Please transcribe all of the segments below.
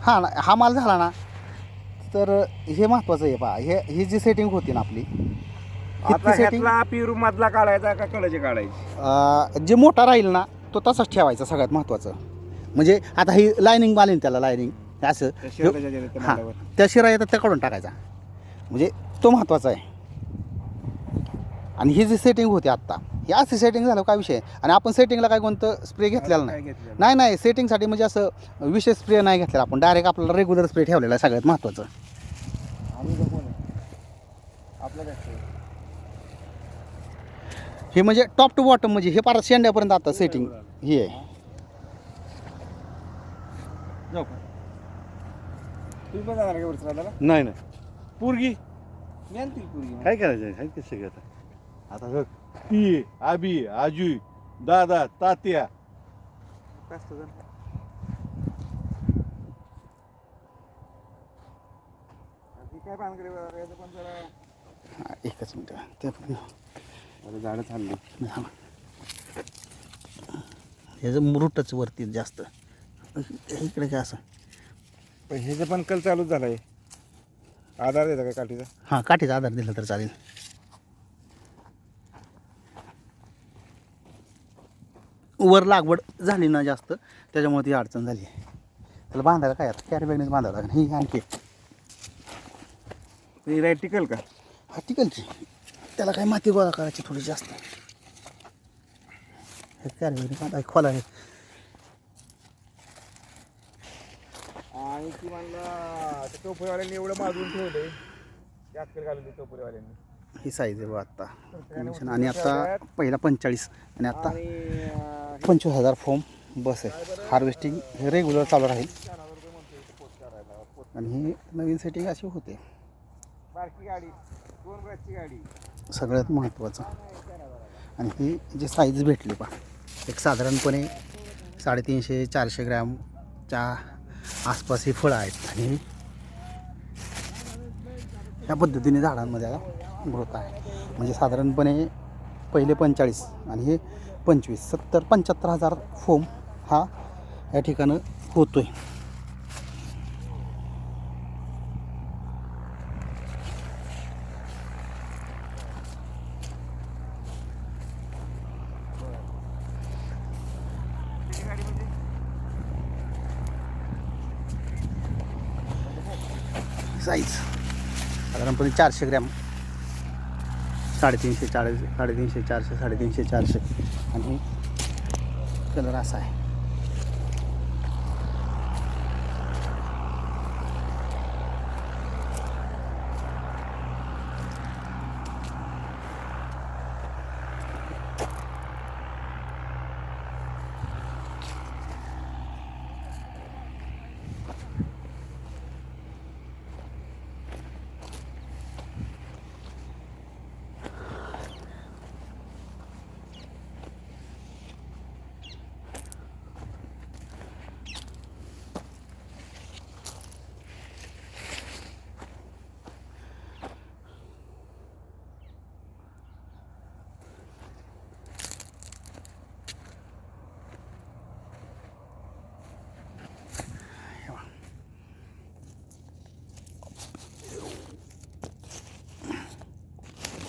हां हा माल झाला ना तर हे महत्त्वाचं आहे पहा. ही जी सेटिंग होती ना आपली आता सेटिंग ह्यातला पिरू मधला काढायचा का कळाची काढायची? जे मोठा राहील ना तो तसाच ठेवायचा सगळ्यात महत्त्वाचं. म्हणजे आता ही लायनिंग मालीन त्याला लायनिंग असं त्या शेरडाच्या ज्याने त्या हां मांडावर. त्या शिरा येतात त्या काढून टाकायचा. म्हणजे तो महत्त्वाचा आहे. आणि ही जी सेटिंग होती आत्ता ही अशी सेटिंग झालं काय विषय. आणि आपण सेटिंगला काय कोणतं स्प्रे घेतलेला काय नाही. घेतलेलं? नाही नाही सेटिंगसाठी म्हणजे असं विशेष स्प्रे नाही घेतलेला आपण. डायरेक्ट आपल्याला रेग्युलर स्प्रे ठेवलेला आहे सगळ्यात महत्त्वाचं. आम्ही जमवून आपलं काय हे म्हणजे टॉप टू बॉटम म्हणजे हे पार शेंड्यापर्यंत आता सेटिंग ही आहे. जाऊ का? तुम्ही पण जाणार का वरचं दादाला? नाही नाही पोरगी मी आणतील पूर्वी. काय करायचं काय कसं सगळं आता बघ ती आबी आजू दादा तात्या काय पानकडे याचं पण जरा हां, एकच मिनटं ते आता झाडं चालली. ह्याचं मुरुटच वरती जास्त इकडे काय असं. पण ह्याचं पण कल चालूच झालाय. आधार देता काय काठीचा? हां काठीचा आधार दिला तर चालेल. वर लागवड झाली ना जास्त त्याच्यामुळे ती अडचण झाली. त्याला बांधायला काय आता कॅरी बॅगनेच बांधायला लागेल. ही आणखी ते राईट टिकल का? हा टिकलची. त्याला काय माती गोळा करायची थोडी जास्त. हे कॅरी बॅगने बांधा खोला आहे. आणि ती म्हणला त्या टोपरीवाल्यांनी एवढं माजून ठेवलंय ते अक्कल घालून टोपरीवाल्यांनी. ही साईज आहे बघ आत्ता कमिशन. आणि आता पहिला 45 आणि आता आणि 25,000 फॉर्म बस आहे. हार्वेस्टिंग हे रेग्युलर चालू राहील. आणि ही नवीन सेटिंग अशी होते. बारकी गाडी 2 ब्रशची गाडी सगळ्यात महत्त्वाचं. आणि ही जी साईज भेटली पहा एक साधारणपणे 350-400 ग्रॅमच्या आसपास ही फळं आहेत. आणि ह्या पद्धतीने झाडांमध्ये ग्रोथ आहे. म्हणजे साधारणपणे पहिले 45 आणि हे 25 70-75,000 फोम हा या ठिकाणं होतो आहे. साईज साधारणपणे 400 ग्रॅम 350, 450, 400, 350, 400. आणि कलर असा आहे.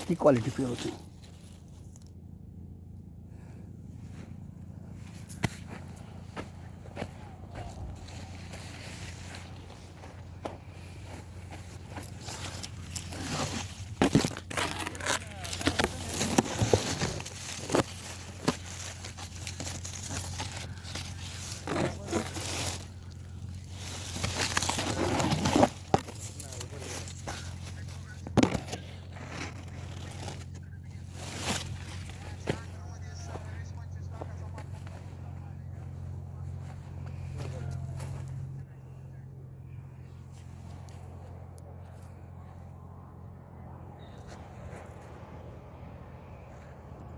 ही क्वालिटी प्युअर होती.